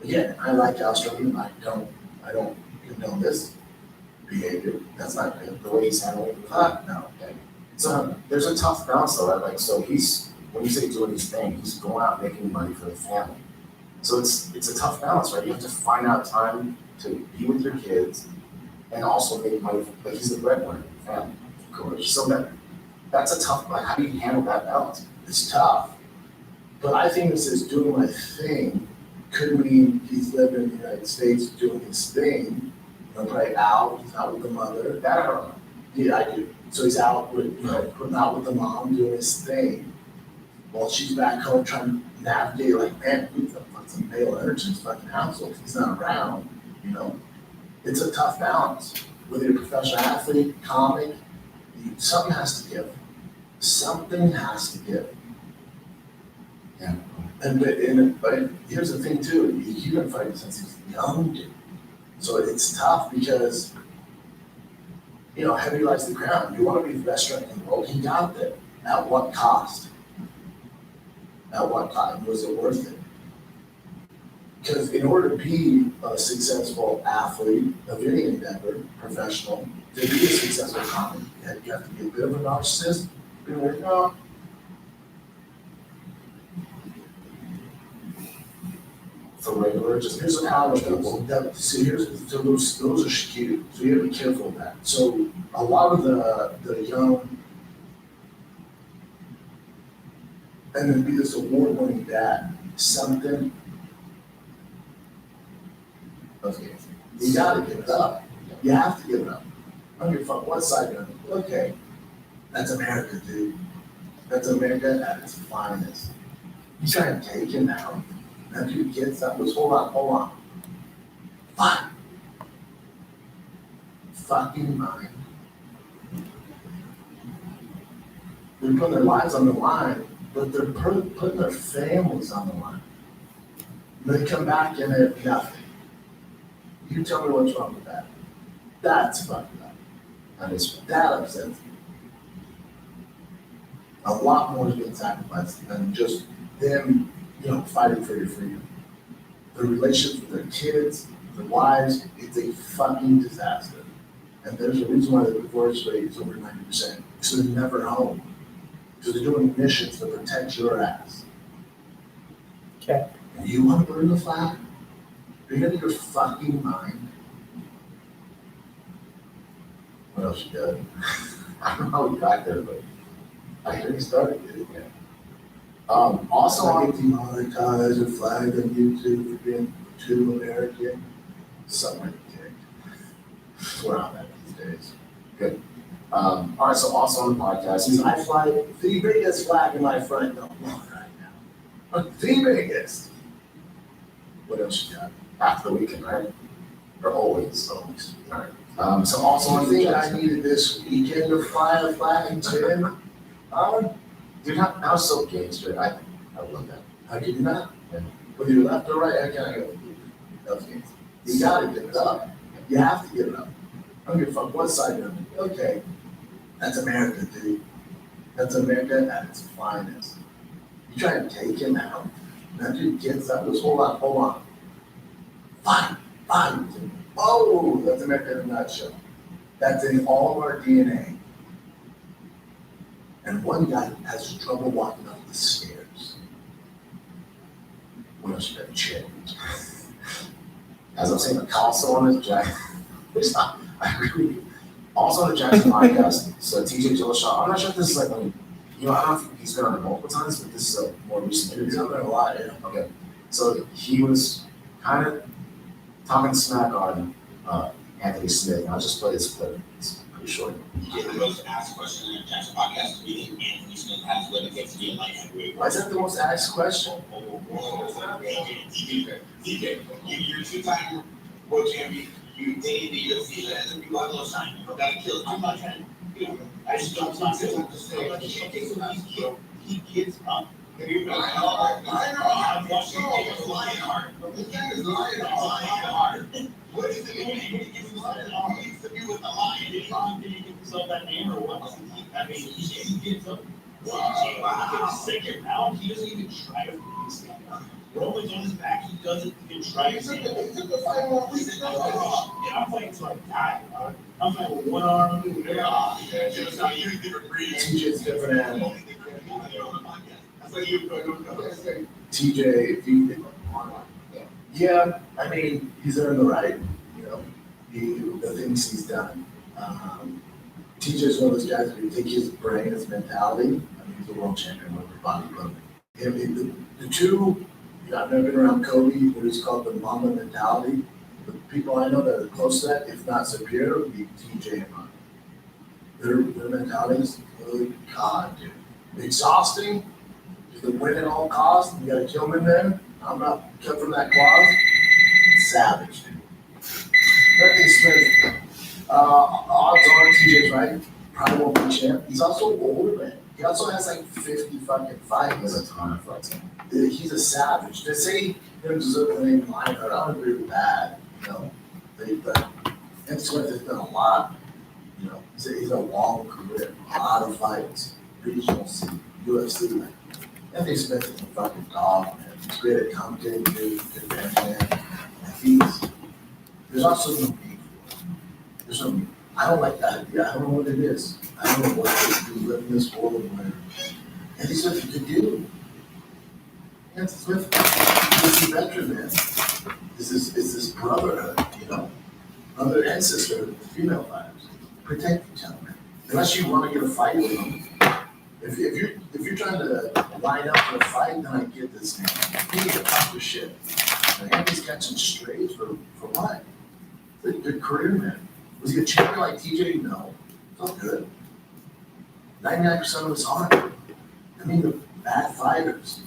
Again, I like Australian, I don't condone this behavior. That's not good. The way he's handling it. Fuck, no. So there's a tough balance though, right? Like, so when you say doing his thing, he's going out making money for the family. So it's a tough balance, right? You have to find out time to be with your kids and also make money for, like, he's the breadwinner in the family, of course. So that's a tough, like, how do you handle that balance? It's tough. But I think this is doing my thing could mean he's living in the United States doing his thing. You know, probably out, he's out with the mother. That I don't know. Yeah, I do. So he's out with, out with the mom doing his thing. While she's back home trying to navigate, like, man, who's the fucking male energy in his fucking household? He's not around, you know? It's a tough balance. Whether you're a professional athlete, comic, something has to give. Something has to give. Yeah. But here's the thing too, you've been fighting since he's young, dude. So it's tough because, you know, heavy lies the crown. You want to be the best striker in the world. He got there. At what cost? At what time? Was it worth it? Because in order to be a successful athlete of any endeavor, professional, to be a successful comic, you have to be a bit of a narcissist. Be like, oh, For regular, just here's a college people. See, so those are skewed. So you have to be careful of that. So a lot of the young, and then be this award-winning dad, something. Okay, you gotta give it up. You have to give it up. I don't give a fuck what side you're on. Okay, that's America, dude. That's America at its finest. You try and take it now. Now, two kids, that was, hold on. Fuck. Fucking mind. They're putting their lives on the line, but they're putting their families on the line. They come back and they have nothing. You tell me what's wrong with that. That's fucked up. That upsets me. A lot more is being sacrificed than just them, fighting for your freedom. The relationships with their kids, their wives, it's a fucking disaster. And there's a reason why the divorce rate is over 90%. So they're never home. So they're doing missions to protect your ass. Okay. And you want to burn the flag? Are you out of your fucking mind? What else you got? I don't know how we got there, but I hear he started it again. Also, I get demonetized or flagged on YouTube for being too American. Something like that. That's where I'm at these days. Good. All right, so also on the podcast, Since I fly the biggest flag in my front door right now. The biggest. What else you got? after the weekend, right? Or always. Always. All right. So also I on the think I Jets. needed this weekend to fly a flag, Tim. Dude, that was so gangster. I love that. How could you not? Yeah. Whether you're left or right, I can't go. That was gangster. You gotta give it up. You have to give it up. I don't give a fuck what side you're on. Okay. That's America, dude. That's America at its finest. You try and take him out. Now, dude, gets that was hold on. Fine. Oh, that's America in a nutshell. That's in all of our DNA. And one guy has trouble walking up the stairs. What else you got? Check. As I'm saying, also on the Jackson. I agree with you. Also on the Jackson podcast, so TJ Dillashaw, I'm not sure if this is like when, I don't think he's been on it multiple times, but this is a more recent He's interview. not gonna lie, yeah. Okay, so he was kind of talking smack on Anthony Smith. I'll just play this clip. It's pretty short. Jalen Rose asked a question in the Jackson podcast meeting Anthony Why is that the most asked question? You're two-time world champion. You dated the UFC as a lot time. You got killed. I'm not trying to, I just don't want to say, he gets up. You're Lionheart. This guy is Lionheart. What is it? He needs to be with the lion. Did he give himself that name or what? I mean, he gets up. Wow. Second round, he doesn't even try to release that. Roman's on his back, he doesn't even try to. He took the fight more weeks. Yeah, I'm fighting till I die. I'm fighting with one arm. TJ's different animal. TJ, if you, yeah, I mean, he's earned the right, the things he's done. TJ's one of those guys, if you take his brain, his mentality, I mean, he's a world champion with bodybuilding. The two, I've never been around Kobe, what is called the Mamba mentality. The people I know that are close to that, if not superior, would be TJ and Mamba. Their mentalities, good God, dude. Exhausting, the win at all costs, you gotta kill him in there. I'm not cut from that cloth. Savage, dude. Anthony Smith, odds are TJ's right. Probably won't be champ. He's also older, man. He also has like 50 fucking fights. There's a ton of fights. He's a savage. To say him deserve the name Lionheart, I don't agree with that. But Anthony Smith has done a lot. He's a long career, a lot of fights, regional scene, UFC. Like, Anthony Smith is a fucking dog, man. He's great at commentating, good man. There's also no need for him. There's no need. I don't like that idea. I don't know what it is. I don't know what it is to live in this world where Anthony Smith is a good dude. Anthony Smith is a veteran, man. Is this brotherhood, brother and sister, the female fighters. Protect each other, man. Unless you want to get a fight with them. If you're trying to line up for a fight, then I get this man. You need to talk your shit. Anthony's catching strays for what? Good career, man. Was he a champion like TJ? No. It's all good. 99% of us aren't. I mean, the bad fighters.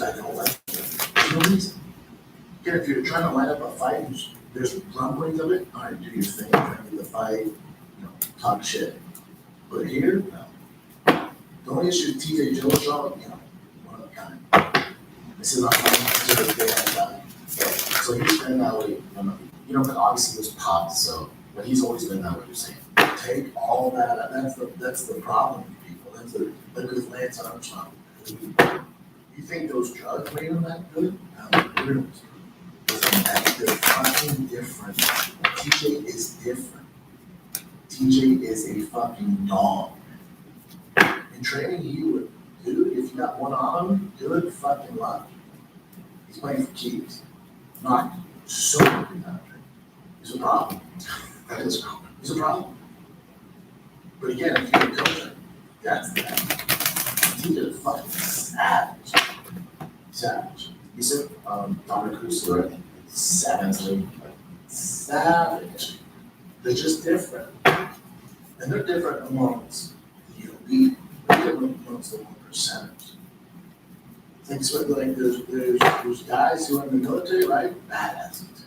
I don't like it. There's no reason. Again, if you're trying to line up a fight, there's rumblings of it. All right, do your thing, try to do the fight, talk shit. But here, no. The only issue with TJ Dillashaw, one of a kind. This is not my guy. So he's been that way. But obviously he was popped, but he's always been that way, you're saying. Take all that. That's the problem with people. Like with Lance Armstrong. You think those drugs made him that good? No, they're fucking different. TJ is different. TJ is a fucking dog. In training, dude, if you got one on him, good fucking luck. He's playing for keeps. Not so good at training. He's a problem. That is a problem. He's a problem. But again, if you're a coach, that's that. TJ is fucking savage. Savage. You said Dominic Cruz, right? Savage. They're just different. And they're different amongst the elite. They're different amongst the 1%ers. Things like there's guys who are in the military, right? Badasses.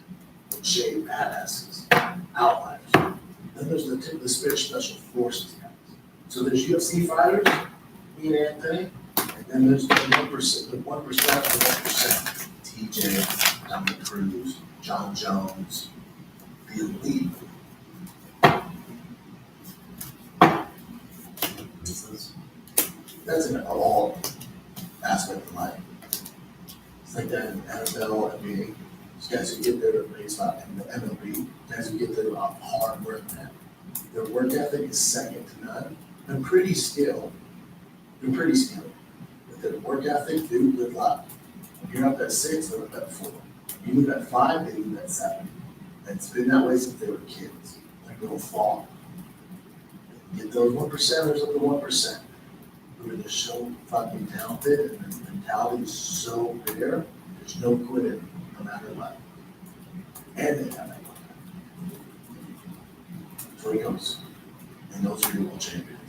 Shaved badasses. Outliers. Then there's the special forces guys. So there's UFC fighters, me and Anthony, and then there's the 1%, the 1%. TJ, Dominic Cruz, John Jones, the elite. That's in all aspects of life. It's like that in NFL, NBA. These guys who get there, it's not in the MLB. Guys who get there are hard work, man. Their work ethic is second to none. They're pretty skilled. But their work ethic, dude, good luck. If you're up at 6, they're up at 4. If you leave at 5, they leave at 7. It's been that way since they were kids. Like little fall. Get those 1%ers up to 1%. Who are just so fucking talented and their mentality is so rare, there's no quitting, no matter what. And they have that. That's where he goes. And those are your world champions.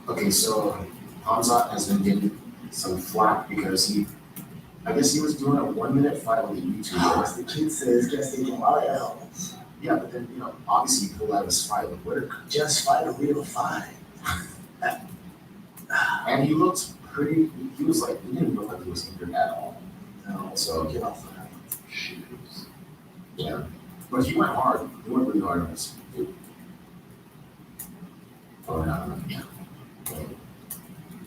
Okay, so Hamzat has been getting some flack because I guess he was doing a 1 minute fight with a YouTuber. As the kid says, just take a lot of L's. Yeah, but then, obviously he pulled out of his fight with Whitaker. Just fight a real fight. And he looked he was like, he didn't look like he was injured at all. No, So, get off the shoes. yeah. But he went hard. He went really hard on this dude.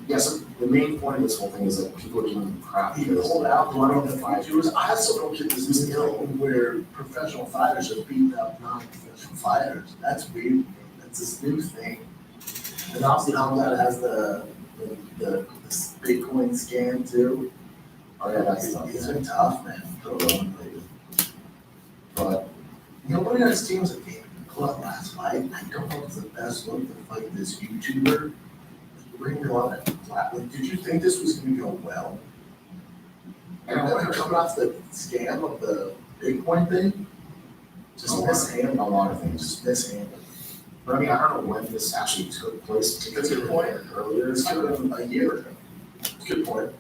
Yeah, so the main point of this whole thing is that people are giving him crap. He because pulled out one of the fight. fighters. I also don't get this deal where professional fighters are beating up non-professional fighters. That's weird. That's this new thing. And obviously Hamzat has the Bitcoin scam too. Oh yeah, that's tough. It's been tough, man. But Nobody on his team was a game club last fight. I don't know if it's the best look to fight this YouTuber. Bring him on it. Like, did you think this was gonna go well? And then coming off the scam of the Bitcoin thing, just mishandled a lot of things. just mishandled. But I mean, I don't know when this actually took place. That's a good point. Earlier It's this year. a year ago. Good point.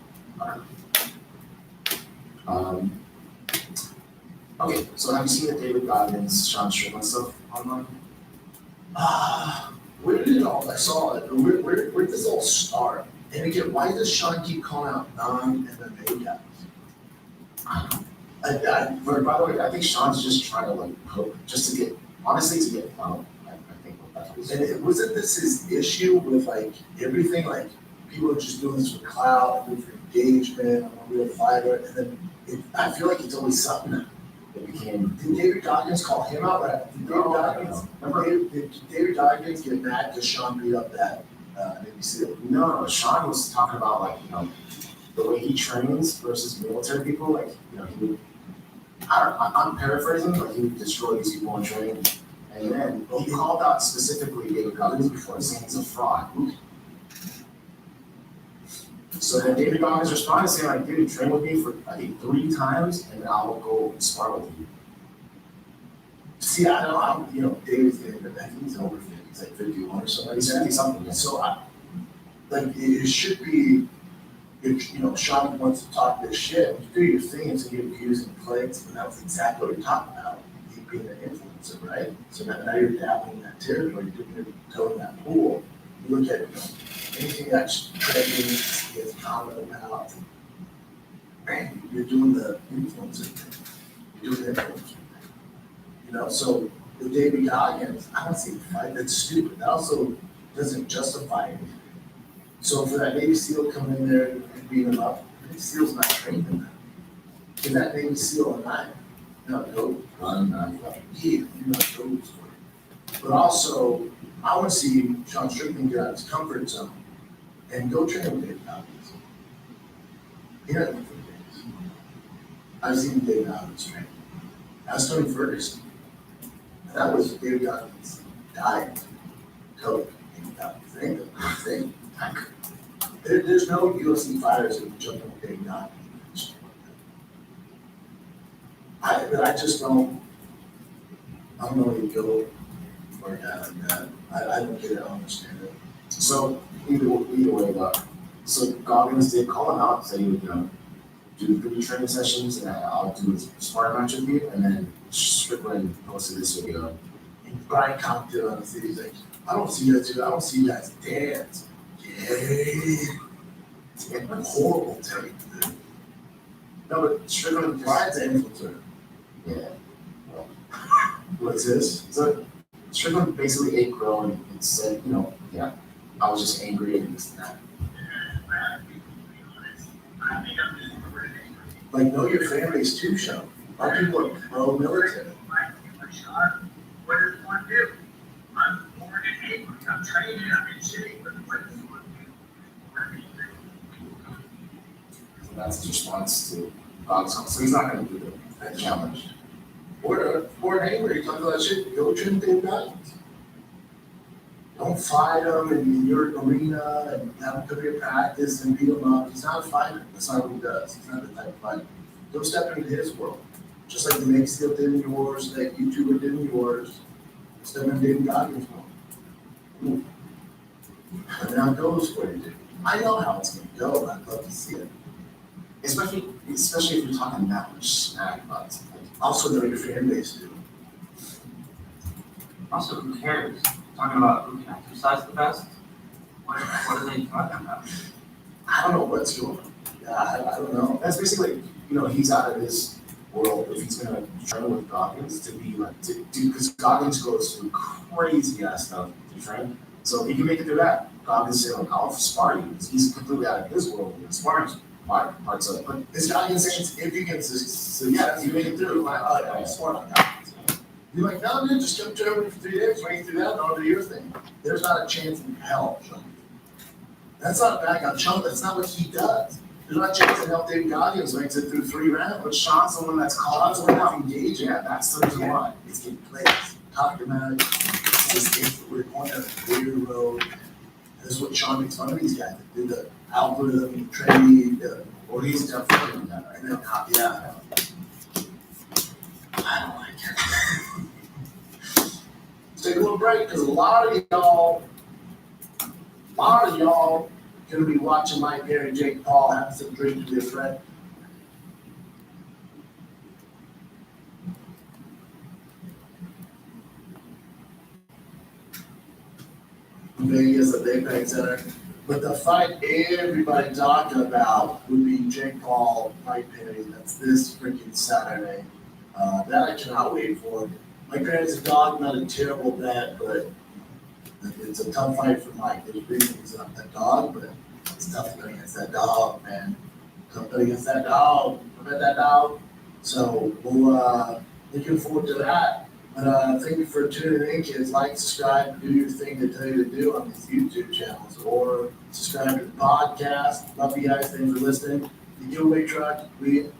Okay, so have you seen the David Goggins, Sean Strickland stuff online? Where did it all, I saw it, where did this all start? And again, why does Sean keep calling out non-MMA guys? By the way, I think Sean's just trying to like poke, just to get, honestly, to get clout. I think that's what he's And wasn't this his issue with like everything, like people are just doing this for clout, doing it for engagement, I'm a real fighter, and then I feel like it's always something that It became, did David Goggins call him out? Right? Did David Goggins, did David Goggins get mad because Sean beat up that Navy SEAL? no, Sean was talking about like, the way he trains versus military people, like, he would, I'm paraphrasing, but he would destroy these people in training. And then he called out specifically David Goggins before, saying he's a fraud. So then David Goggins responded saying like, dude, train with me for, I think, 3 times, and then I'll go spar with you. See, I don't know, David's getting, I think he's over 50, he's like 51 or something like He's that. 50 something, yeah. So it should be, if, Sean wants to talk this shit, you do your things and get views and clicks, but that was exactly what you're talking about, you being an influencer, right? So now you're dabbling in that territory, you're going in that pool. You look at, anything that's trending, gets commented about, man, you're doing the influencer thing. You're doing the influencer thing. So with David Goggins, I don't see the fight, that's stupid. That also doesn't justify anything. So for that Navy SEAL come in there and beat him up, Navy SEAL's not trained in that. Is that Navy SEAL not go run, you're not go for it. But also, I want to see Sean Strickland get out of his comfort zone and go train with David Goggins. He doesn't look for things. I've seen David Goggins train. That's Tony Ferguson. And that was David Goggins' diet, coke, and thing. There's no UFC fighters that would jump in with David Goggins. But I just don't know where you go for a guy like that. I don't get it, I don't understand it. So either way, though. So Goggins did call him out, say he would, do 3 training sessions, and I'll do a sparring match with you, and then Strickland posted this video. And Brian commented on the city, he's like, I don't see you guys dance. Yeah. It's a horrible take, dude. No, but Strickland just, Brian's an influencer. yeah. What's this? So Strickland basically ate crow and said, I was just angry and this and that. Like, know your fan base too, Sean. Our people are pro-military. What does one do? I'm born in England, I'm trained, I'm in shape, but what does one do? So that's his response to Goggins. So he's not going to do the challenge. Or angry, talk about that shit, go train David Goggins. Don't fight him in your arena and have him come here practice and beat him up. He's not a fighter. That's not what he does. He's not the type of fighter. Go step into his world. Just like the Navy SEAL did in yours, that YouTuber did in yours. Stephen David Goggins won. And now it goes for you. I know how it's gonna go, and I'd love to see it. Especially if you're talking that much smack about something. Also, know your fan base too. Also, who cares? Talking about who can exercise the best? What are they talking about? I don't know what's going on. Yeah, I don't know. That's basically, he's out of his world if he's gonna train with Goggins to be like, because Goggins goes through crazy ass stuff to train. So if he can make it through that, Goggins say like, I'll spar you. He's completely out of his world. Sparring parts of it. But Is Goggins saying if you can success, you make it through? Like, I'm smart on Goggins. You're like, no, dude, just come to me for 3 days, wait through that, and on to your thing. There's not a chance in hell, Chunk. That's not back on Chunk. That's not what he does. There's not a chance in hell David Goggins makes it through 3 rounds. But Sean's the one that's called. Sean's the one that's engaging. Yeah, that's the reason why. He's getting plays. Talked about it. We're going down a clear road. This is what Sean makes fun of these guys. They do the algorithm, training, Or he's definitely doing that right and now. then, yeah. I don't like it. Let's take a little break, because a lot of y'all gonna be watching Mike Perry and Jake Paul have some drink to be a friend. Vegas at the Apex Center. But the fight everybody talking about would be Jake Paul, Mike Perry. That's this freaking Saturday. That I cannot wait for. Mike Perry's a dog, not a terrible bet, but it's a tough fight for Mike. There's reasons not that dog, but it's tough to go against that dog, man. Tough to go against that dog. Bet that dog. So we'll looking forward to that. But thank you for tuning in, kids. Like, subscribe, do your thing they tell you to do on these YouTube channels, or subscribe to the podcast. Love you guys. Thanks for listening. The giveaway truck, we